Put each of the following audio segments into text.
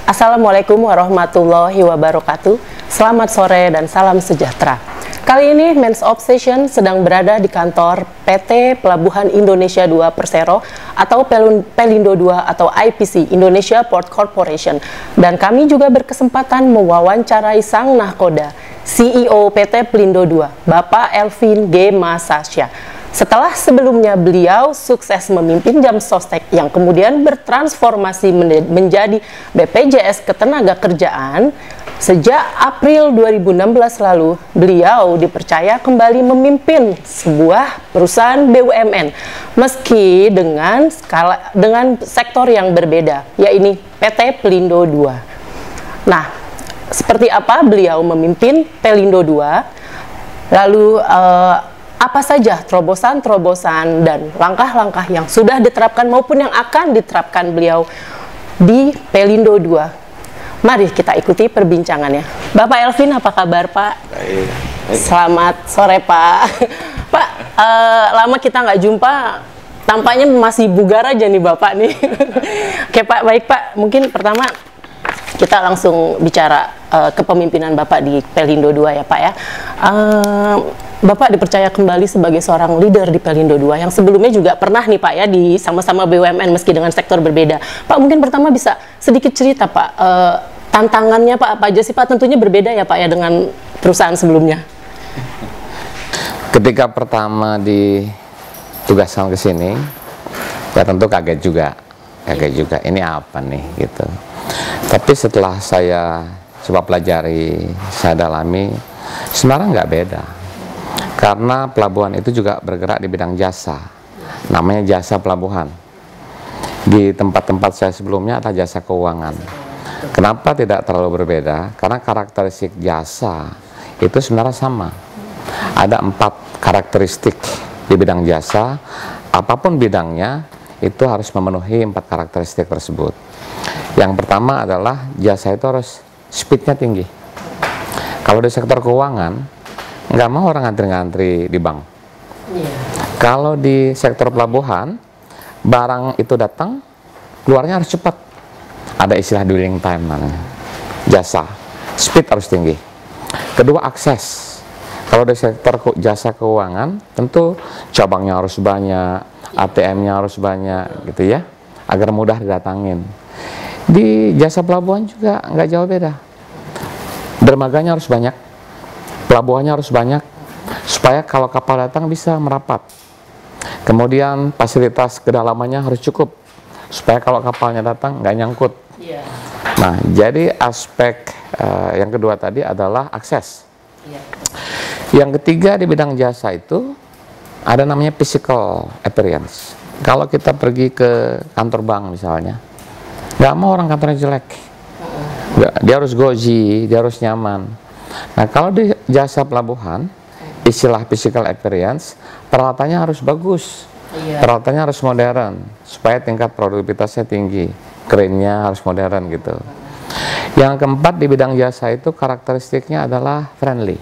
Assalamualaikum warahmatullahi wabarakatuh. Selamat sore dan salam sejahtera. Kali ini Men's Obsession sedang berada di kantor PT Pelabuhan Indonesia 2 Persero atau Pelindo 2 atau IPC, Indonesia Port Corporation. Dan kami juga berkesempatan mewawancarai sang nahkoda, CEO PT Pelindo 2, Bapak Elvin G. Masasya. Setelah sebelumnya beliau sukses memimpin Jam Sostek yang kemudian bertransformasi menjadi BPJS Ketenagakerjaan, sejak April 2016 lalu beliau dipercaya kembali memimpin sebuah perusahaan BUMN meski dengan sektor yang berbeda, yaitu PT Pelindo 2. Nah, seperti apa beliau memimpin Pelindo 2? Lalu apa saja terobosan-terobosan dan langkah-langkah yang sudah diterapkan maupun yang akan diterapkan beliau di Pelindo 2? Mari kita ikuti perbincangannya. Bapak Elvin, apa kabar Pak? Baik. Selamat sore Pak. Pak, lama kita nggak jumpa, tampaknya masih bugar aja nih Bapak nih. Oke Pak, baik Pak. Mungkin pertama kita langsung bicara kepemimpinan Bapak di Pelindo 2 ya Pak ya. Bapak dipercaya kembali sebagai seorang leader di Pelindo 2 yang sebelumnya juga pernah nih Pak ya di sama-sama BUMN meski dengan sektor berbeda. Pak, mungkin pertama bisa sedikit cerita Pak, tantangannya Pak apa aja sih Pak? Tentunya berbeda ya Pak ya dengan perusahaan sebelumnya. Ketika pertama ditugaskan ke sini, ya tentu kaget juga. Ini apa nih gitu. Tapi setelah saya coba pelajari, saya dalami, sebenarnya nggak beda. Karena pelabuhan itu juga bergerak di bidang jasa, namanya jasa pelabuhan. Di tempat-tempat saya sebelumnya ada jasa keuangan. Kenapa tidak terlalu berbeda? Karena karakteristik jasa itu sebenarnya sama. Ada 4 karakteristik di bidang jasa, apapun bidangnya itu harus memenuhi 4 karakteristik tersebut. Yang pertama adalah jasa itu harus speednya tinggi. Kalau di sektor keuangan, nggak mau orang ngantri-ngantri di bank. Kalau di sektor pelabuhan, barang itu datang, keluarnya harus cepat. Ada istilah dwelling time namanya. Jasa, speed harus tinggi. Kedua, akses. Kalau di sektor jasa keuangan, tentu cabangnya harus banyak, ATM-nya harus banyak, gitu ya, agar mudah didatangin. Di jasa pelabuhan juga nggak jauh beda. Dermaganya harus banyak, pelabuhannya harus banyak, supaya kalau kapal datang bisa merapat. Kemudian fasilitas kedalamannya harus cukup, supaya kalau kapalnya datang nggak nyangkut. Nah, jadi aspek yang kedua tadi adalah akses. Yang ketiga di bidang jasa itu ada namanya physical appearance. Kalau kita pergi ke kantor bank misalnya, nggak mau orang kantornya jelek. Dia harus goji, dia harus nyaman. Nah, kalau di jasa pelabuhan, istilah physical appearance, peralatannya harus bagus, peralatannya harus modern, supaya tingkat produktivitasnya tinggi, kerennya harus modern gitu. Yang keempat di bidang jasa itu karakteristiknya adalah friendly.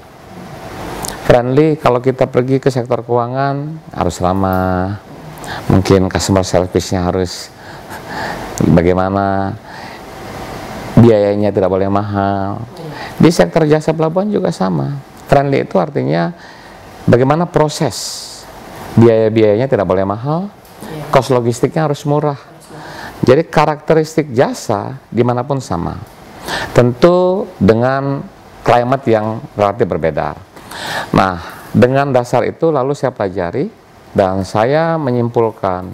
Friendly, kalau kita pergi ke sektor keuangan, harus ramah, mungkin customer service-nya harus bagaimana, biayanya tidak boleh mahal. Di sektor jasa pelabuhan juga sama. Friendly itu artinya bagaimana proses, biaya-biayanya tidak boleh mahal, cost logistiknya harus murah. Jadi karakteristik jasa dimanapun sama. Tentu dengan climate yang relatif berbeda. Nah, dengan dasar itu lalu saya pelajari dan saya menyimpulkan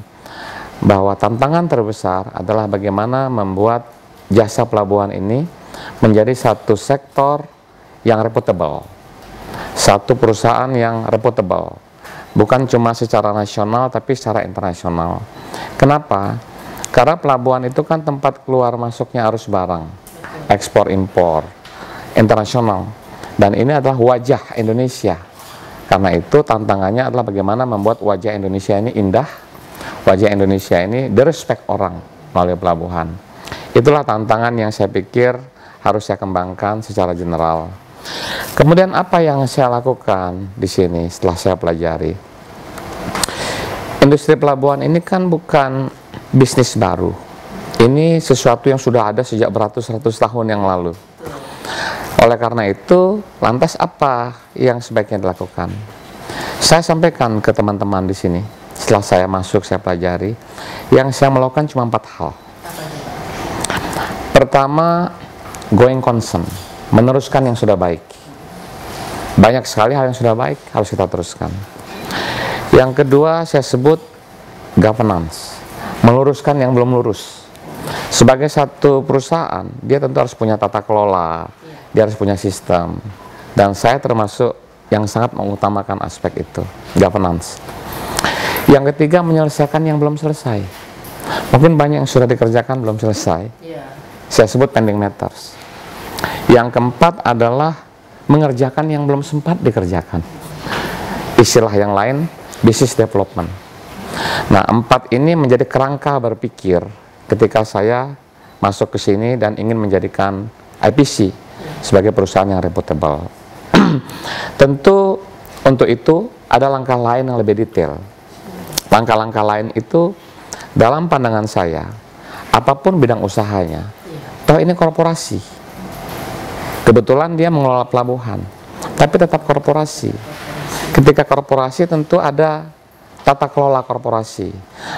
bahwa tantangan terbesar adalah bagaimana membuat jasa pelabuhan ini menjadi satu sektor yang reputable, satu perusahaan yang reputable, bukan cuma secara nasional tapi secara internasional. Kenapa? Karena pelabuhan itu kan tempat keluar masuknya arus barang, ekspor impor, internasional, dan ini adalah wajah Indonesia. Karena itu tantangannya adalah bagaimana membuat wajah Indonesia ini indah, wajah Indonesia ini direspek orang melalui pelabuhan. Itulah tantangan yang saya pikir harus saya kembangkan secara general. Kemudian apa yang saya lakukan di sini setelah saya pelajari? Industri pelabuhan ini kan bukan bisnis baru. Ini sesuatu yang sudah ada sejak beratus-ratus tahun yang lalu. Oleh karena itu, lantas apa yang sebaiknya dilakukan? Saya sampaikan ke teman-teman di sini, setelah saya masuk, saya pelajari, yang saya melakukan cuma 4 hal. Pertama, going concern, meneruskan yang sudah baik. Banyak sekali hal yang sudah baik, harus kita teruskan. Yang kedua, saya sebut governance, meluruskan yang belum lurus. Sebagai satu perusahaan, dia tentu harus punya tata kelola, dia harus punya sistem. Dan saya termasuk yang sangat mengutamakan aspek itu, governance. Yang ketiga, menyelesaikan yang belum selesai. Mungkin banyak yang sudah dikerjakan belum selesai. Saya sebut pending matters. Yang keempat adalah mengerjakan yang belum sempat dikerjakan. Istilah yang lain, business development. Nah, 4 ini menjadi kerangka berpikir ketika saya masuk ke sini dan ingin menjadikan IPC sebagai perusahaan yang reputable. Tentu untuk itu ada langkah lain yang lebih detail. Langkah-langkah lain itu dalam pandangan saya, apapun bidang usahanya, toh ini korporasi. Kebetulan dia mengelola pelabuhan, tapi tetap korporasi. Ketika korporasi tentu ada tata kelola korporasi.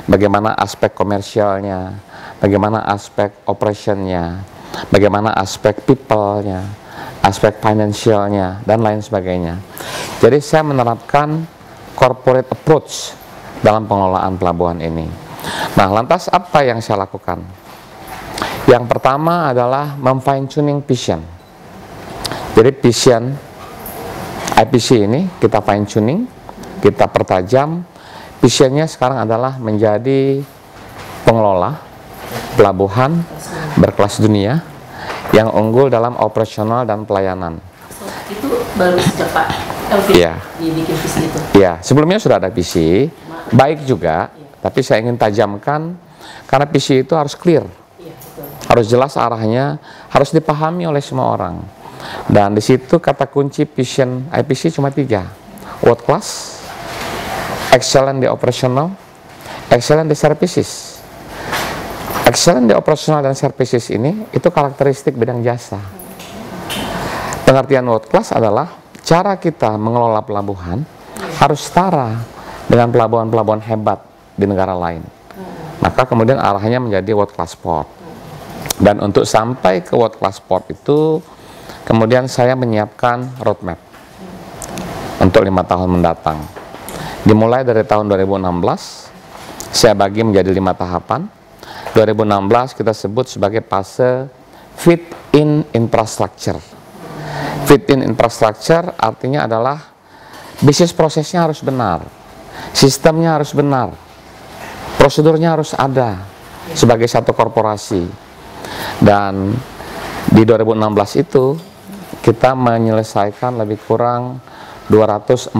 Bagaimana aspek komersialnya, bagaimana aspek operationnya, bagaimana aspek people-nya, aspek financialnya, dan lain sebagainya. Jadi saya menerapkan corporate approach dalam pengelolaan pelabuhan ini. Nah, lantas apa yang saya lakukan? Yang pertama adalah memfine tuning vision. Jadi vision IPC ini kita fine tuning, kita pertajam. Visionnya sekarang adalah menjadi pengelola pelabuhan berkelas dunia yang unggul dalam operasional dan pelayanan. Itu baru sejak Pak Elvin dibikin visi itu? Iya, sebelumnya sudah ada visi, baik juga, tapi saya ingin tajamkan karena visi itu harus clear, harus jelas arahnya, harus dipahami oleh semua orang. Dan di situ kata kunci vision IPC cuma 3, world class, excellent di operational, excellent di services. Excellent di operational dan services ini itu karakteristik bidang jasa. Pengertian world class adalah cara kita mengelola pelabuhan harus setara dengan pelabuhan-pelabuhan hebat di negara lain. Maka kemudian arahnya menjadi world class port. Dan untuk sampai ke world class port itu, kemudian saya menyiapkan roadmap untuk 5 tahun mendatang. Dimulai dari tahun 2016, saya bagi menjadi 5 tahapan. 2016 kita sebut sebagai fase fit in infrastructure. Fit in infrastructure artinya adalah bisnis prosesnya harus benar, sistemnya harus benar, prosedurnya harus ada sebagai satu korporasi. Dan di 2016 itu kita menyelesaikan lebih kurang 246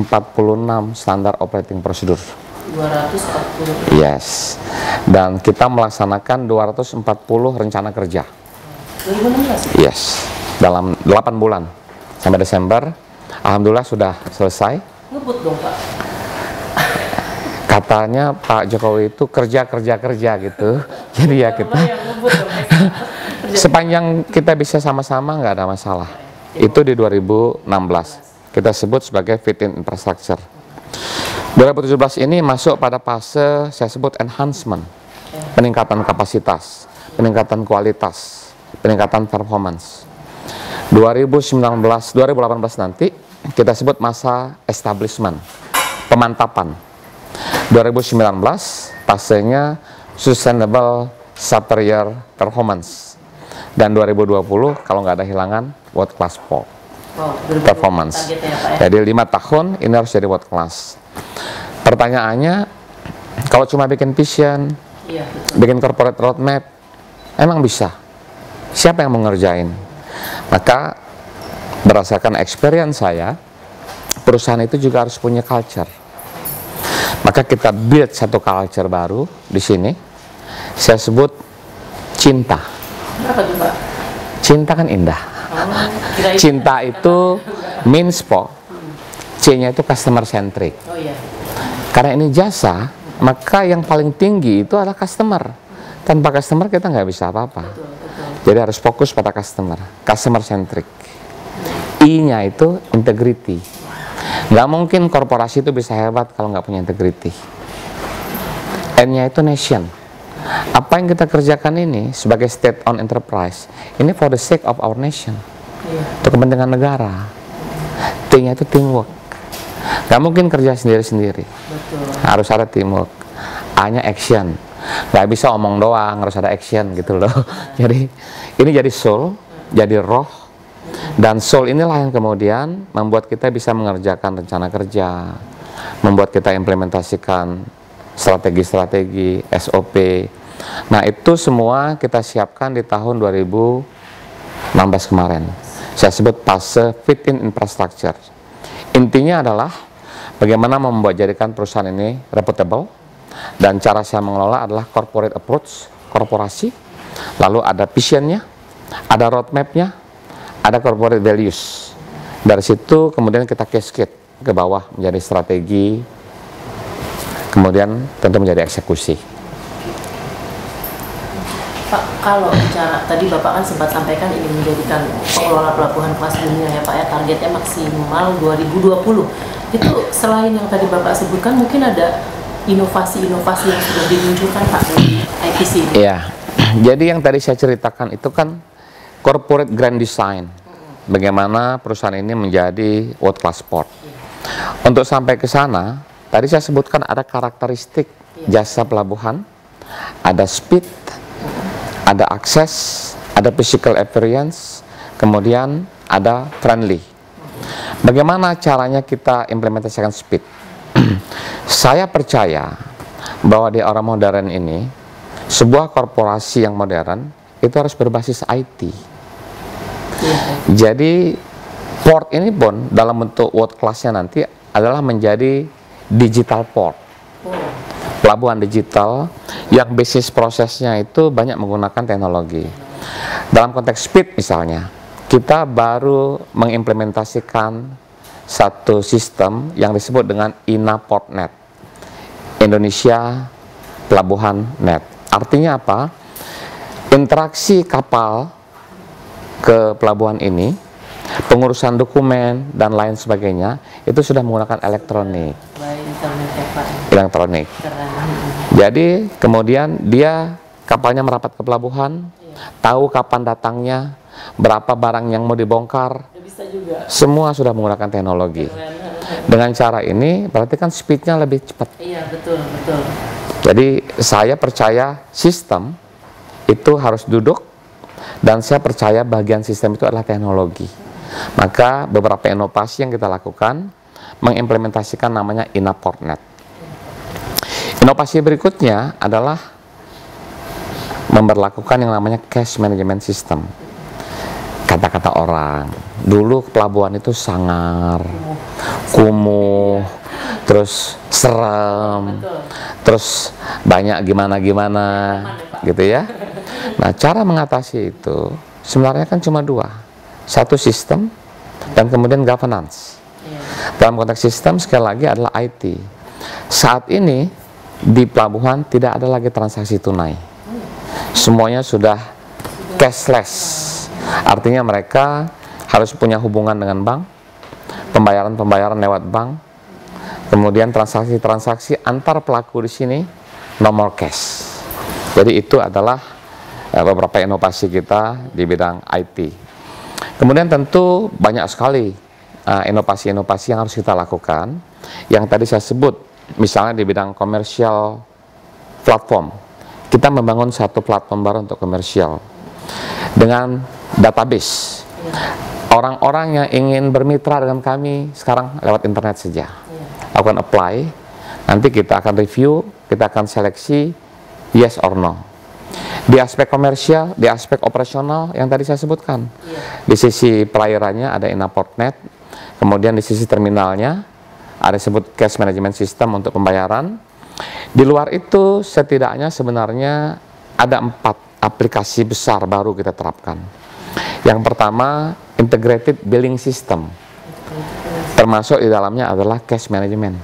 standar operating procedure. 240. Yes. Dan kita melaksanakan 240 rencana kerja. 2016? Yes. Dalam 8 bulan sampai Desember, alhamdulillah sudah selesai. Ngebut dong, Pak. Katanya Pak Jokowi itu kerja gitu. Jadi ya kita sepanjang kita bisa sama-sama nggak ada masalah. Itu di 2016 kita sebut sebagai fit in infrastructure. 2017 ini masuk pada fase saya sebut enhancement, peningkatan kapasitas, peningkatan kualitas, peningkatan performance. 2018 nanti kita sebut masa establishment, pemantapan. 2019 fasenya sustainable superior performance, dan 2020 kalau nggak ada hilangan world class port performance. Ya, Pak, ya? Jadi 5 tahun ini harus jadi world class. Pertanyaannya, kalau cuma bikin vision, bikin corporate roadmap, emang bisa? Siapa yang mengerjain? Maka berdasarkan experience saya, perusahaan itu juga harus punya culture. Maka kita build satu culture baru di sini. Saya sebut cinta. Kenapa tuh, Pak? Cinta kan indah. Cinta itu means po. C-nya itu customer centric. Oh iya. Karena ini jasa, maka yang paling tinggi itu adalah customer. tanpa customer kita nggak bisa apa-apa. Jadi harus fokus pada customer centric. I-nya itu integrity. Nggak mungkin korporasi itu bisa hebat kalau nggak punya integrity. N-nya itu nation. Apa yang kita kerjakan ini sebagai state-owned enterprise, ini for the sake of our nation, untuk kepentingan negara. T-nya itu teamwork. Nggak mungkin kerja sendiri-sendiri. Harus ada teamwork. A-nya action. Nggak bisa omong doang, harus ada action gitu loh. Jadi ini jadi soul, jadi roh, dan soul inilah yang kemudian membuat kita bisa mengerjakan rencana kerja, membuat kita implementasikan strategi-strategi, SOP. Nah itu semua kita siapkan di tahun 2016 kemarin. Saya sebut fase fit-in infrastructure. Intinya adalah bagaimana membuat jadikan perusahaan ini reputable. Dan cara saya mengelola adalah corporate approach, korporasi, lalu ada visionnya, ada roadmapnya, ada corporate values. Dari situ kemudian kita cascade ke bawah menjadi strategi, kemudian tentu menjadi eksekusi. Pak, kalau bicara tadi Bapak kan sempat sampaikan ini menjadikan pengelola pelabuhan kelas dunia ya Pak ya, targetnya maksimal 2020. Itu selain yang tadi Bapak sebutkan, mungkin ada inovasi-inovasi yang sudah dimunculkan Pak dari IPC ini? Iya, jadi yang tadi saya ceritakan itu kan corporate grand design, bagaimana perusahaan ini menjadi world class port. Untuk sampai ke sana, tadi saya sebutkan ada karakteristik jasa pelabuhan, ada speed, ada akses, ada physical appearance, kemudian ada friendly. Bagaimana caranya kita implementasikan speed? Saya percaya bahwa di era modern ini, sebuah korporasi yang modern itu harus berbasis IT. Jadi port ini pun dalam bentuk world class-nya nanti adalah menjadi digital port. Pelabuhan digital yang basis prosesnya itu banyak menggunakan teknologi. Dalam konteks speed misalnya, kita baru mengimplementasikan satu sistem yang disebut dengan INA Portnet, Indonesia Pelabuhan Net. Artinya apa? Interaksi kapal ke pelabuhan ini, pengurusan dokumen dan lain sebagainya itu sudah menggunakan elektronik. Elektronik. Jadi kemudian dia kapalnya merapat ke pelabuhan, tahu kapan datangnya, berapa barang yang mau dibongkar, semua sudah menggunakan teknologi. Dengan cara ini berarti kan speednya lebih cepat. Iya, betul, betul. Jadi saya percaya sistem itu harus duduk, dan saya percaya bagian sistem itu adalah teknologi. Maka beberapa inovasi yang kita lakukan mengimplementasikan namanya INA Portnet. Inovasi berikutnya adalah memberlakukan yang namanya cash management system. Kata-kata orang, dulu pelabuhan itu sangar, kumuh, terus serem, terus banyak gimana-gimana, gitu ya. Nah, cara mengatasi itu sebenarnya kan cuma dua. Satu sistem, dan kemudian governance. Dalam konteks sistem, sekali lagi adalah IT. Saat ini, di pelabuhan tidak ada lagi transaksi tunai. Semuanya sudah cashless. Artinya mereka harus punya hubungan dengan bank, pembayaran-pembayaran lewat bank, kemudian transaksi-transaksi antar pelaku di sini no more cash. Jadi itu adalah beberapa inovasi kita di bidang IT. Kemudian tentu banyak sekali inovasi-inovasi yang harus kita lakukan. Yang tadi saya sebut, misalnya di bidang komersial platform, kita membangun satu platform baru untuk komersial dengan database. Orang-orang yang ingin bermitra dengan kami sekarang lewat internet saja, lakukan apply, nanti kita akan review, kita akan seleksi yes or no. Di aspek komersial, di aspek operasional yang tadi saya sebutkan, di sisi perairannya ada INA Portnet, kemudian di sisi terminalnya ada disebut cash management system untuk pembayaran. Di luar itu setidaknya sebenarnya ada 4 aplikasi besar baru kita terapkan. Yang pertama, integrated billing system, termasuk di dalamnya adalah cash management.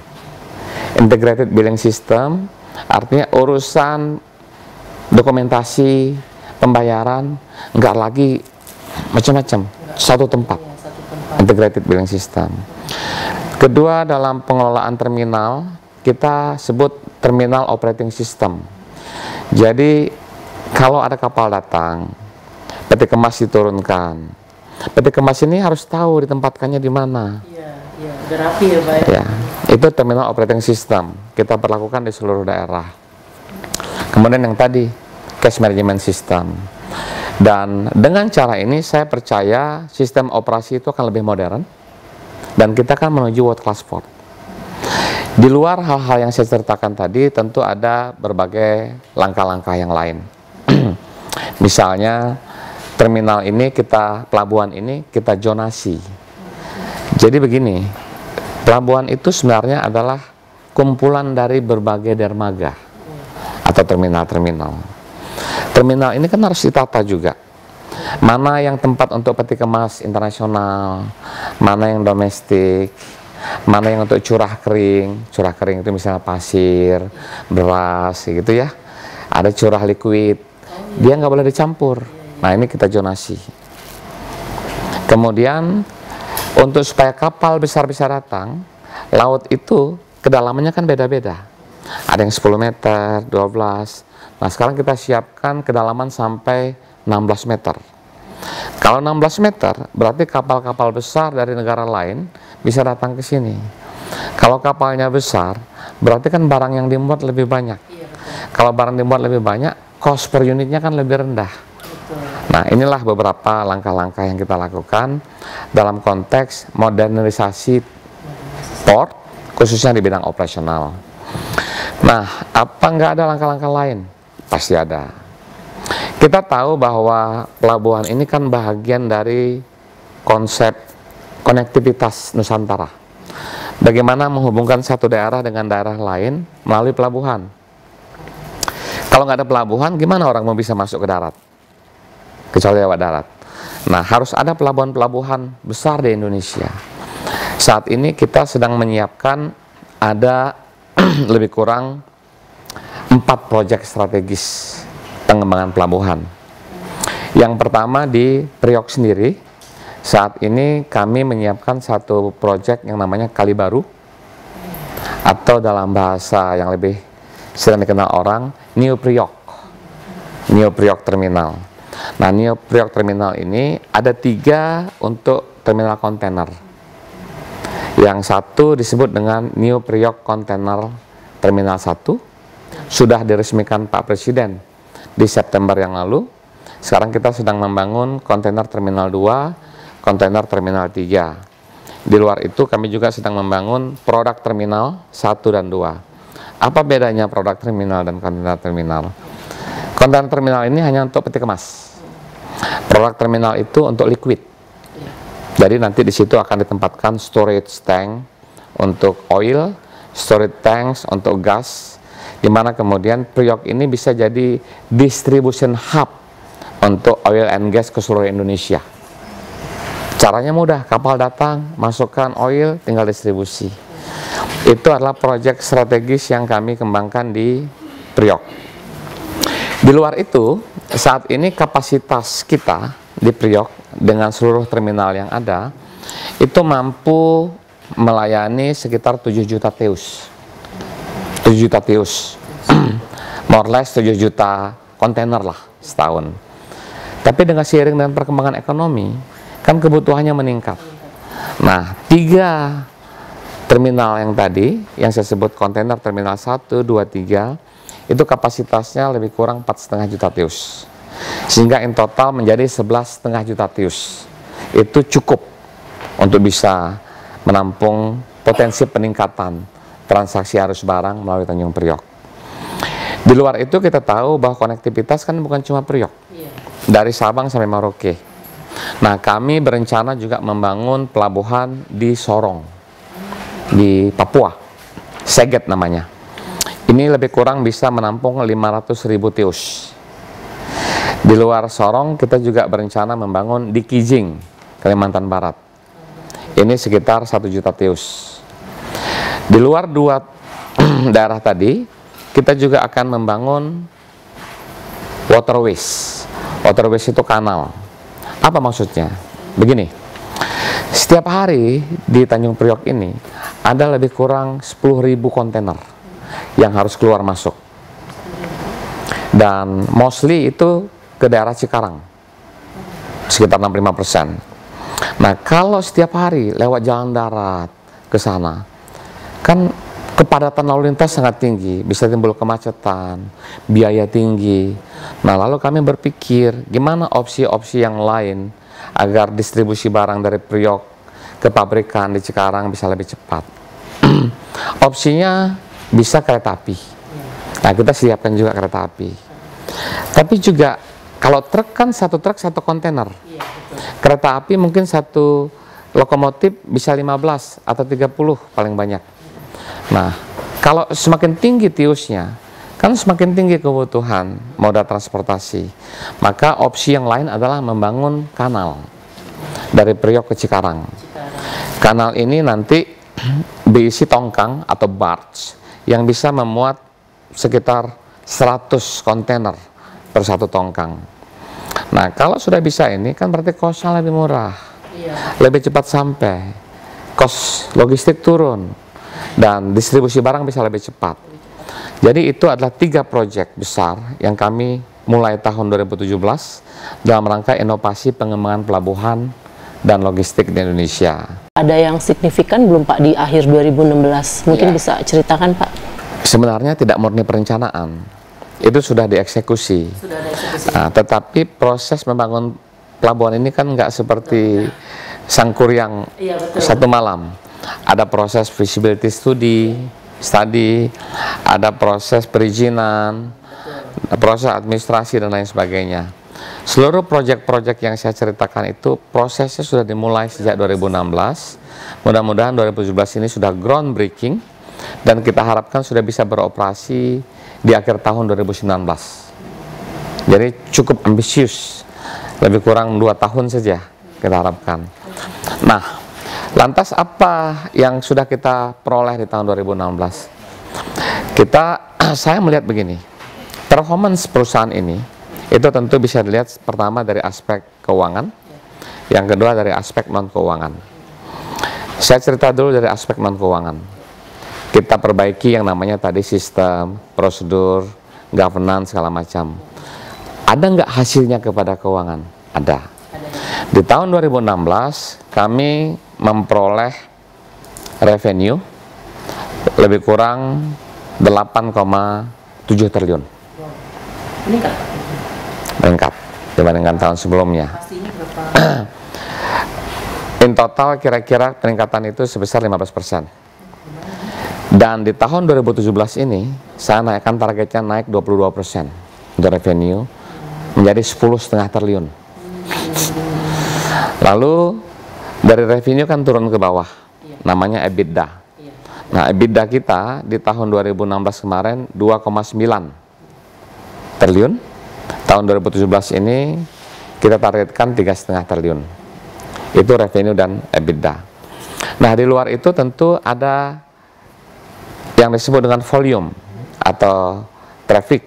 Integrated billing system artinya urusan dokumentasi, pembayaran, nggak lagi macam-macam, satu tempat, integrated billing system. Kedua, dalam pengelolaan terminal, kita sebut terminal operating system. Jadi, kalau ada kapal datang, peti kemas diturunkan. Peti kemas ini harus tahu ditempatkannya di mana. Iya, berapi ya Pak ya. Ya, itu terminal operating system. Kita perlakukan di seluruh daerah. Kemudian yang tadi, cash management system. Dan dengan cara ini saya percaya sistem operasi itu akan lebih modern dan kita akan menuju world class port. Di luar hal-hal yang saya ceritakan tadi, tentu ada berbagai langkah-langkah yang lain. Misalnya, terminal ini pelabuhan ini kita zonasi. Jadi begini, pelabuhan itu sebenarnya adalah kumpulan dari berbagai dermaga atau terminal-terminal. Terminal ini kan harus ditata juga. Mana yang tempat untuk peti kemas internasional, mana yang domestik, mana yang untuk curah kering itu misalnya pasir, beras gitu ya. Ada curah liquid, dia nggak boleh dicampur. Nah ini kita zonasi. Kemudian untuk supaya kapal besar bisa datang, laut itu kedalamannya kan beda-beda. Ada yang 10 meter, 12. Nah sekarang kita siapkan kedalaman sampai 16 meter. Kalau 16 meter, berarti kapal-kapal besar dari negara lain bisa datang ke sini. Kalau kapalnya besar, berarti kan barang yang dimuat lebih banyak. Kalau barang dimuat lebih banyak, cost per unitnya kan lebih rendah. Nah, inilah beberapa langkah-langkah yang kita lakukan dalam konteks modernisasi port, khususnya di bidang operasional. Nah, apa nggak ada langkah-langkah lain? Pasti ada. Kita tahu bahwa pelabuhan ini kan bagian dari konsep konektivitas Nusantara. Bagaimana menghubungkan satu daerah dengan daerah lain melalui pelabuhan. Kalau nggak ada pelabuhan, gimana orang mau bisa masuk ke darat? Kecuali lewat darat. Nah, harus ada pelabuhan-pelabuhan besar di Indonesia. Saat ini kita sedang menyiapkan ada lebih kurang 4 proyek strategis pengembangan pelabuhan. Yang pertama di Priok sendiri, saat ini kami menyiapkan satu proyek yang namanya Kali Baru, atau dalam bahasa yang lebih sering dikenal orang, New Priok Terminal. Nah, New Priok Terminal ini ada 3 untuk terminal kontainer. Yang satu disebut dengan New Priok Container Terminal 1, sudah diresmikan Pak Presiden di September yang lalu. Sekarang kita sedang membangun kontainer terminal 2, kontainer terminal 3. Di luar itu kami juga sedang membangun produk terminal 1 dan 2. Apa bedanya produk terminal dan kontainer terminal? Kontainer terminal ini hanya untuk peti kemas. Produk terminal itu untuk liquid. Jadi nanti di situ akan ditempatkan storage tank untuk oil, storage tanks untuk gas, di mana kemudian Priok ini bisa jadi distribution hub untuk oil and gas ke seluruh Indonesia. Caranya mudah, kapal datang, masukkan oil, tinggal distribusi. Itu adalah proyek strategis yang kami kembangkan di Priok. Di luar itu, saat ini kapasitas kita di Priok dengan seluruh terminal yang ada, itu mampu melayani sekitar 7 juta TEUs. 7 juta TEUs, more or less 7 juta kontainer lah setahun. Tapi dengan seiring dengan perkembangan ekonomi, kan kebutuhannya meningkat. Nah, 3 terminal yang tadi, yang saya sebut kontainer terminal 1, 2, 3, itu kapasitasnya lebih kurang 4,5 juta TEUs. Sehingga in total menjadi 11,5 juta TEUs. Itu cukup untuk bisa menampung potensi peningkatan transaksi arus barang melalui Tanjung Priok. Di luar itu kita tahu bahwa konektivitas kan bukan cuma Priok, dari Sabang sampai Merauke. Nah, kami berencana juga membangun pelabuhan di Sorong, di Papua, Seget namanya. Ini lebih kurang bisa menampung 500.000 TEUs. Di luar Sorong kita juga berencana membangun di Kijing, Kalimantan Barat. Ini sekitar 1 juta TEUs. Di luar 2 daerah tadi, kita juga akan membangun waterways. Waterways itu kanal. Apa maksudnya? Begini, setiap hari di Tanjung Priok ini ada lebih kurang 10.000 kontainer yang harus keluar masuk. Dan mostly itu ke daerah Cikarang, sekitar 65%. Nah, kalau setiap hari lewat jalan darat ke sana, kan kepadatan lalu lintas sangat tinggi, bisa timbul kemacetan, biaya tinggi. Nah, lalu kami berpikir gimana opsi-opsi yang lain agar distribusi barang dari Priok ke pabrikan di Cikarang bisa lebih cepat. Opsinya bisa kereta api. Nah, kita siapkan juga kereta api. Tapi juga kalau truk kan satu truk satu kontainer. Kereta api mungkin satu lokomotif bisa 15 atau 30 paling banyak. Nah, kalau semakin tinggi tiusnya, kan semakin tinggi kebutuhan moda transportasi. Maka opsi yang lain adalah membangun kanal dari Priok ke Cikarang. Kanal ini nanti diisi tongkang atau barge yang bisa memuat sekitar 100 kontainer per satu tongkang. Nah, kalau sudah bisa ini kan berarti kosnya lebih murah, lebih cepat sampai, kos logistik turun, dan distribusi barang bisa lebih cepat. Jadi itu adalah 3 proyek besar yang kami mulai tahun 2017 dalam rangka inovasi pengembangan pelabuhan dan logistik di Indonesia. Ada yang signifikan belum Pak di akhir 2016? Mungkin bisa ceritakan Pak? Sebenarnya tidak murni perencanaan, itu sudah dieksekusi. Nah, tetapi proses membangun pelabuhan ini kan nggak seperti Sangkuriang satu malam. Ada proses feasibility study, ada proses perizinan, proses administrasi dan lain sebagainya. Seluruh proyek-proyek yang saya ceritakan itu prosesnya sudah dimulai sejak 2016. Mudah-mudahan 2017 ini sudah groundbreaking dan kita harapkan sudah bisa beroperasi di akhir tahun 2019. Jadi cukup ambisius, lebih kurang 2 tahun saja kita harapkan. Nah, lantas apa yang sudah kita peroleh di tahun 2016? Saya melihat begini, performance perusahaan ini itu tentu bisa dilihat pertama dari aspek keuangan, yang kedua dari aspek non keuangan. Saya cerita dulu dari aspek non keuangan. Kita perbaiki yang namanya tadi sistem, prosedur, governance segala macam. Ada nggak hasilnya kepada keuangan? Ada. Di tahun 2016 kami memperoleh revenue lebih kurang 8,7 triliun. Meningkat dibandingkan tahun sebelumnya. In total kira-kira peningkatan itu sebesar 15%. Dan di tahun 2017 ini saya naikkan targetnya naik 22% untuk revenue menjadi 10,5 triliun. Lalu dari revenue kan turun ke bawah, namanya EBITDA. Nah, EBITDA kita di tahun 2016 kemarin 2,9 triliun. Tahun 2017 ini kita targetkan 3,5 triliun. Itu revenue dan EBITDA. Nah, di luar itu tentu ada yang disebut dengan volume atau traffic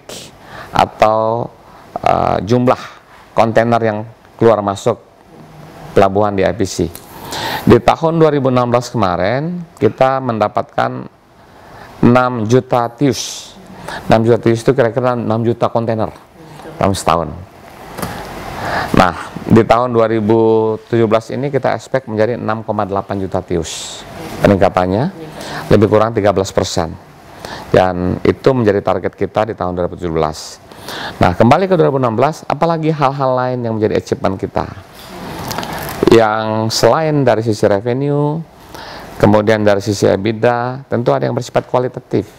atau jumlah kontainer yang keluar masuk pelabuhan di IPC. Di tahun 2016 kemarin kita mendapatkan 6 juta TEUs. 6 juta TEUs itu kira-kira 6 juta kontainer dalam setahun. Nah, di tahun 2017 ini kita expect menjadi 6,8 juta TEUs. Peningkatannya lebih kurang 13%. Dan itu menjadi target kita di tahun 2017. Nah, kembali ke 2016, apalagi hal-hal lain yang menjadi achievement kita. Yang selain dari sisi revenue, kemudian dari sisi EBITDA, tentu ada yang bersifat kualitatif,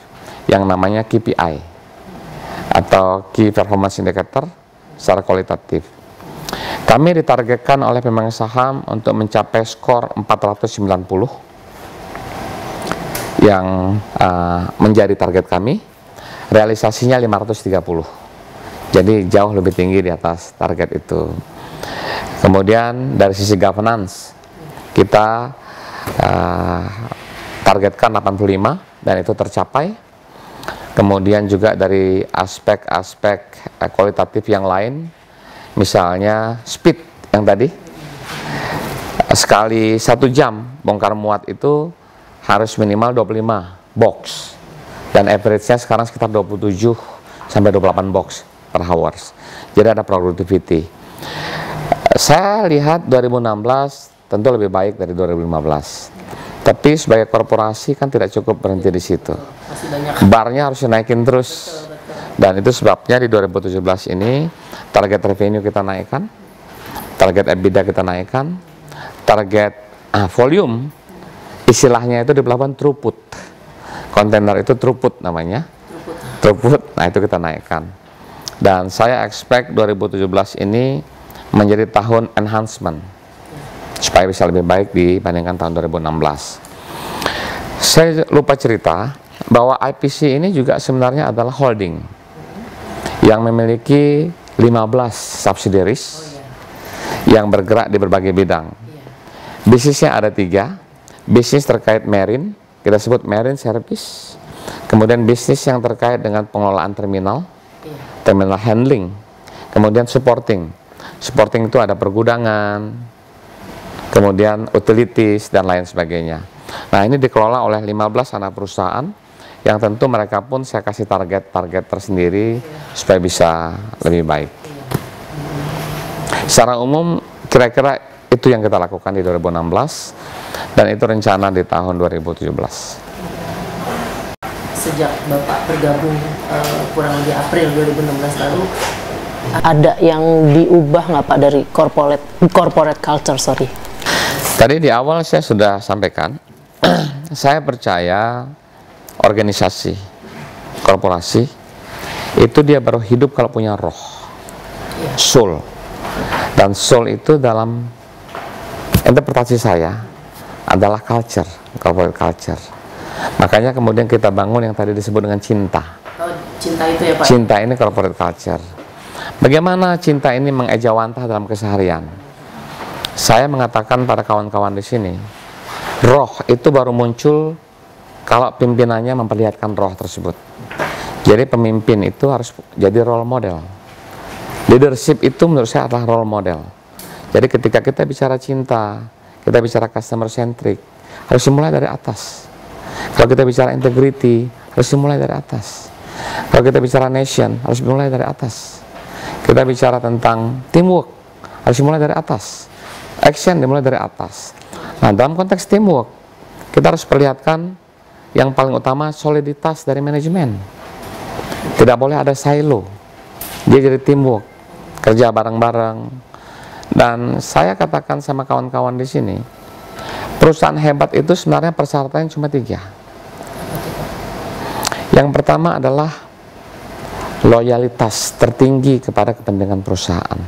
yang namanya KPI atau Key Performance Indicator secara kualitatif. Kami ditargetkan oleh pemegang saham untuk mencapai skor 490 yang menjadi target kami, realisasinya 530. Jadi jauh lebih tinggi di atas target itu. Kemudian dari sisi governance kita targetkan 85 dan itu tercapai. kemudian juga dari aspek-aspek kualitatif yang lain, misalnya speed yang tadi, sekali 1 jam bongkar muat itu harus minimal 25 box, dan average-nya sekarang sekitar 27 sampai 28 box per hours. Jadi ada productivity. Saya lihat 2016 tentu lebih baik dari 2015. Tapi sebagai korporasi kan tidak cukup berhenti di situ. Barnya harus dinaikin terus. Dan itu sebabnya di 2017 ini target revenue kita naikkan, target EBITDA kita naikkan, target volume, istilahnya itu di pelabuhan throughput. Kontainer itu throughput namanya. Throughput, nah itu kita naikkan. Dan saya expect 2017 ini menjadi tahun enhancement, supaya bisa lebih baik dibandingkan tahun 2016. Saya lupa cerita bahwa IPC ini juga sebenarnya adalah holding yang memiliki 15 subsidiaries yang bergerak di berbagai bidang. Bisnisnya ada 3, bisnis terkait marine, kita sebut marine service, kemudian bisnis yang terkait dengan pengelolaan terminal, terminal handling, kemudian supporting. Supporting itu ada pergudangan, kemudian utilities, dan lain sebagainya. Nah, ini dikelola oleh 15 anak perusahaan yang tentu mereka pun saya kasih target-target tersendiri supaya bisa lebih baik. Secara umum, kira-kira itu yang kita lakukan di 2016, dan itu rencana di tahun 2017. Sejak Bapak bergabung kurang lebih April 2016 lalu, ada yang diubah nggak Pak dari corporate culture, sorry? Tadi di awal saya sudah sampaikan, saya percaya organisasi, korporasi, itu dia baru hidup kalau punya roh, soul. Dan soul itu dalam interpretasi saya adalah culture, corporate culture. Makanya kemudian kita bangun yang tadi disebut dengan cinta. Oh, cinta itu ya Pak? Cinta ini corporate culture. Bagaimana cinta ini mengejawantah dalam keseharian? Saya mengatakan pada kawan-kawan di sini, roh itu baru muncul kalau pimpinannya memperlihatkan roh tersebut. Jadi pemimpin itu harus jadi role model. Leadership itu menurut saya adalah role model. Jadi ketika kita bicara cinta, kita bicara customer centric, harus dimulai dari atas. Kalau kita bicara integrity, harus dimulai dari atas. Kalau kita bicara nation, harus dimulai dari atas. Kita bicara tentang teamwork, harus dimulai dari atas. Action dimulai dari atas. Nah, dalam konteks teamwork, kita harus perlihatkan yang paling utama soliditas dari manajemen. Tidak boleh ada silo. Dia jadi teamwork, kerja bareng-bareng. Dan saya katakan sama kawan-kawan di sini, perusahaan hebat itu sebenarnya persyaratannya cuma 3. Yang pertama adalah loyalitas tertinggi kepada kepentingan perusahaan.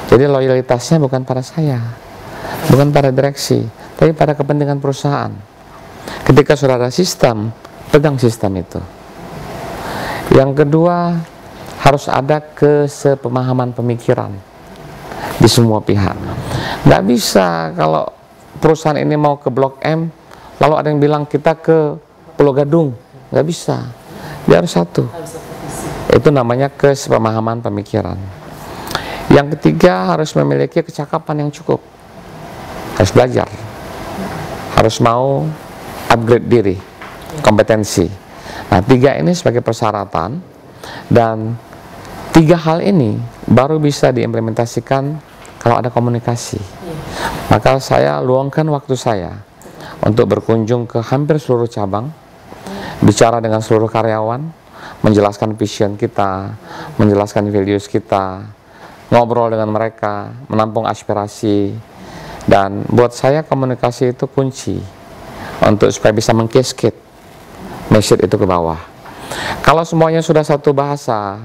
Jadi loyalitasnya bukan pada saya, bukan pada direksi, tapi pada kepentingan perusahaan. Ketika sudah ada sistem, pegang sistem itu. Yang kedua, harus ada kesepemahaman pemikiran di semua pihak. Nggak bisa kalau perusahaan ini mau ke Blok M, lalu ada yang bilang kita ke Pulau Gadung. Nggak bisa. Dia harus satu. Itu namanya kesepemahaman pemikiran. Yang ketiga, harus memiliki kecakapan yang cukup. Harus belajar. Harus mau upgrade diri, kompetensi. Nah, 3 ini sebagai persyaratan, dan 3 hal ini baru bisa diimplementasikan kalau ada komunikasi. Maka saya luangkan waktu saya untuk berkunjung ke hampir seluruh cabang, bicara dengan seluruh karyawan, menjelaskan vision kita, menjelaskan values kita, ngobrol dengan mereka, menampung aspirasi. Dan buat saya komunikasi itu kunci untuk supaya bisa mengcascade message itu ke bawah. Kalau semuanya sudah satu bahasa,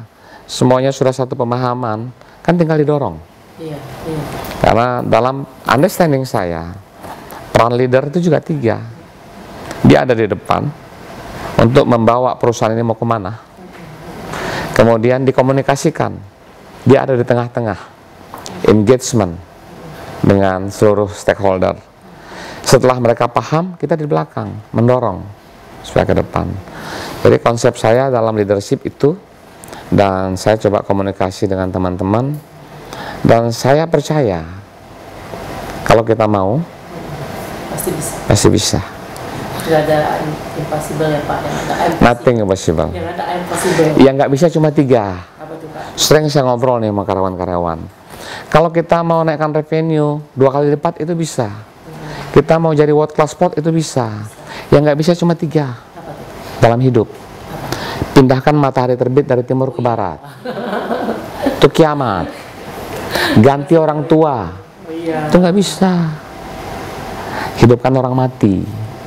semuanya sudah satu pemahaman, kan tinggal didorong. Karena dalam understanding saya, peran leader itu juga 3. Dia ada di depan untuk membawa perusahaan ini mau kemana, kemudian dikomunikasikan. Dia ada di tengah-tengah, engagement dengan seluruh stakeholder. Setelah mereka paham, kita di belakang mendorong supaya ke depan. Jadi konsep saya dalam leadership itu, dan saya coba komunikasi dengan teman-teman, dan saya percaya kalau kita mau Pasti bisa. pasti bisa. Tidak ada impossible ya Pak, yang ada Nothing impossible. Yang ada impossible. Yang nggak bisa cuma 3. Apa tuh Pak? Sering saya ngobrol nih sama karyawan-karyawan. Kalau kita mau naikkan revenue 2 kali lipat itu bisa. Kita mau jadi world class sport itu bisa. Yang nggak bisa cuma 3 Apa tuh? dalam hidup. Pindahkan matahari terbit dari timur ke barat. Itu kiamat. Ganti orang tua. Oh iya. Itu nggak bisa. Hidupkan orang mati.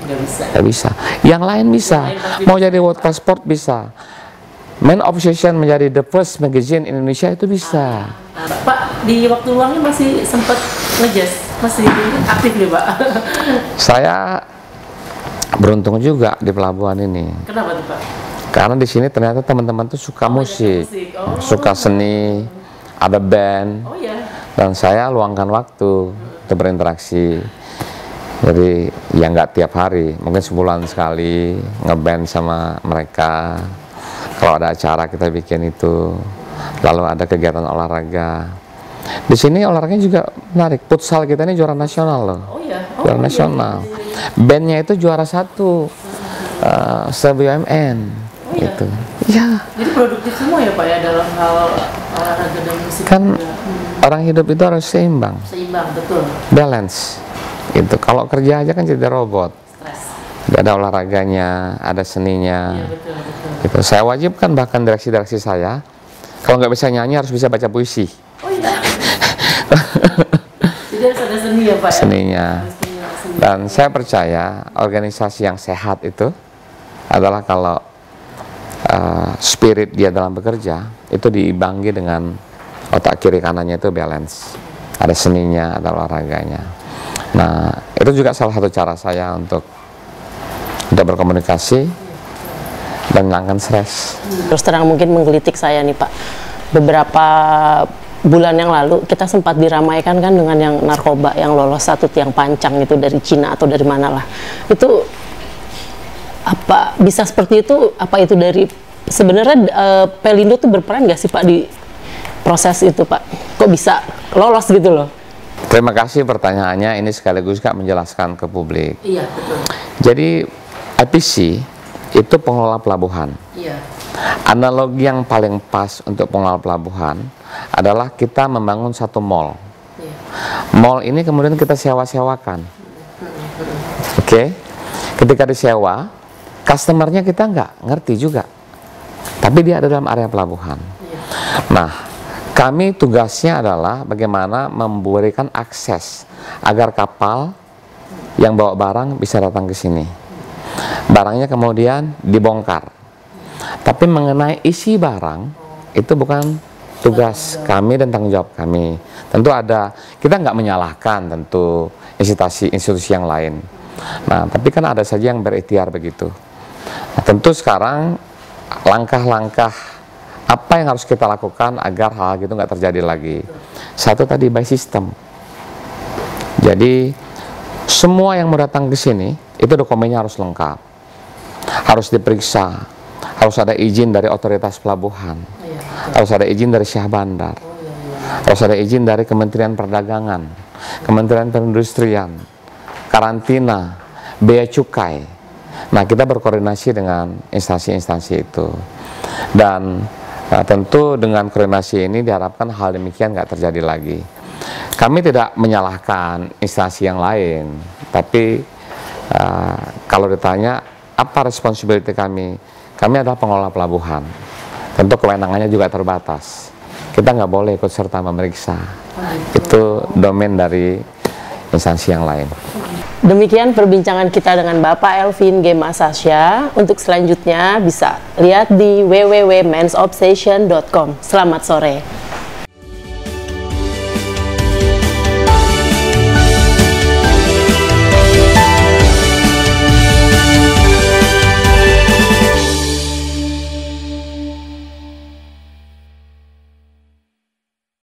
Nggak bisa. Nggak bisa. Yang lain bisa. Mau jadi world class sport bisa. Men Obsession menjadi the first magazine Indonesia itu bisa. Pak, di waktu luangnya masih sempat ngejazz, masih aktif nih Pak. Saya beruntung juga di pelabuhan ini. Kenapa tuh Pak? Karena di sini ternyata teman-teman tuh suka musik, Oh. suka seni, ada band, Oh ya. dan saya luangkan waktu untuk berinteraksi. Jadi ya nggak tiap hari, mungkin sebulan sekali ngeband sama mereka. Kalau ada acara kita bikin itu, lalu ada kegiatan olahraga. Di sini olahraganya juga menarik. Futsal kita ini juara nasional loh, Oh ya. Oh, juara nasional. Bandnya itu juara 1 se-BUMN. Oh, iya? Gitu. Ya, Jadi produktif semua ya Pak ya dalam hal olahraga dan musik kan juga. orang hidup itu harus seimbang, Seimbang, betul. balance. Gitu. Kalau kerja aja kan jadi robot. Stres. Gak ada olahraganya, ada seninya. Iya betul, betul. Gitu. Saya wajibkan bahkan direksi-direksi saya, kalau nggak bisa nyanyi harus bisa baca puisi. Oh iya. Jadi harus ada seni ya Pak ya? Seninya. Harus punya seni. Dan saya percaya organisasi yang sehat itu adalah kalau spirit dia dalam bekerja itu diimbangi dengan otak kiri kanannya itu balance. Ada seninya, ada olahraganya. Nah, itu juga salah satu cara saya untuk berkomunikasi dan menghilangkan stres. Terus terang mungkin menggelitik saya nih Pak. Beberapa bulan yang lalu kita sempat diramaikan kan dengan yang narkoba yang lolos 1 tiang pancang itu dari Cina atau dari mana lah. Itu apa bisa seperti itu? Apa itu dari sebenarnya Pelindo tuh berperan nggak sih Pak di proses itu Pak? Kok bisa lolos gitu loh? Terima kasih pertanyaannya, ini sekaligus juga menjelaskan ke publik. Iya betul. Jadi IPC itu pengelola pelabuhan. Iya. Analogi yang paling pas untuk pengelola pelabuhan adalah kita membangun satu mall. Iya. Mall ini kemudian kita sewa-sewakan. Oke? Ketika disewa, customernya kita nggak ngerti juga. Tapi dia ada dalam area pelabuhan. Iya. Nah, kami tugasnya adalah bagaimana memberikan akses agar kapal yang bawa barang bisa datang ke sini. Barangnya kemudian dibongkar. Tapi mengenai isi barang, itu bukan tugas kami dan tanggung jawab kami. Tentu ada, kita nggak menyalahkan tentu institusi yang lain. Nah, tapi kan ada saja yang berikhtiar begitu. Nah, tentu sekarang langkah-langkah apa yang harus kita lakukan agar hal gitu nggak terjadi lagi. Satu tadi by system. Jadi semua yang mau datang ke sini itu dokumennya harus lengkap, harus diperiksa, harus ada izin dari otoritas pelabuhan, harus ada izin dari Syah Bandar, harus ada izin dari Kementerian Perdagangan, Kementerian Perindustrian, karantina, bea cukai. Nah, kita berkoordinasi dengan instansi-instansi itu, dan tentu dengan koordinasi ini diharapkan hal demikian nggak terjadi lagi. Kami tidak menyalahkan instansi yang lain, tapi kalau ditanya apa responsibility kami adalah pengelola pelabuhan. Tentu kewenangannya juga terbatas. Kita nggak boleh ikut serta memeriksa. Itu domain dari instansi yang lain. Demikian perbincangan kita dengan Bapak Elvin G. Masasya. Untuk selanjutnya bisa lihat di www.mensobsession.com. Selamat sore.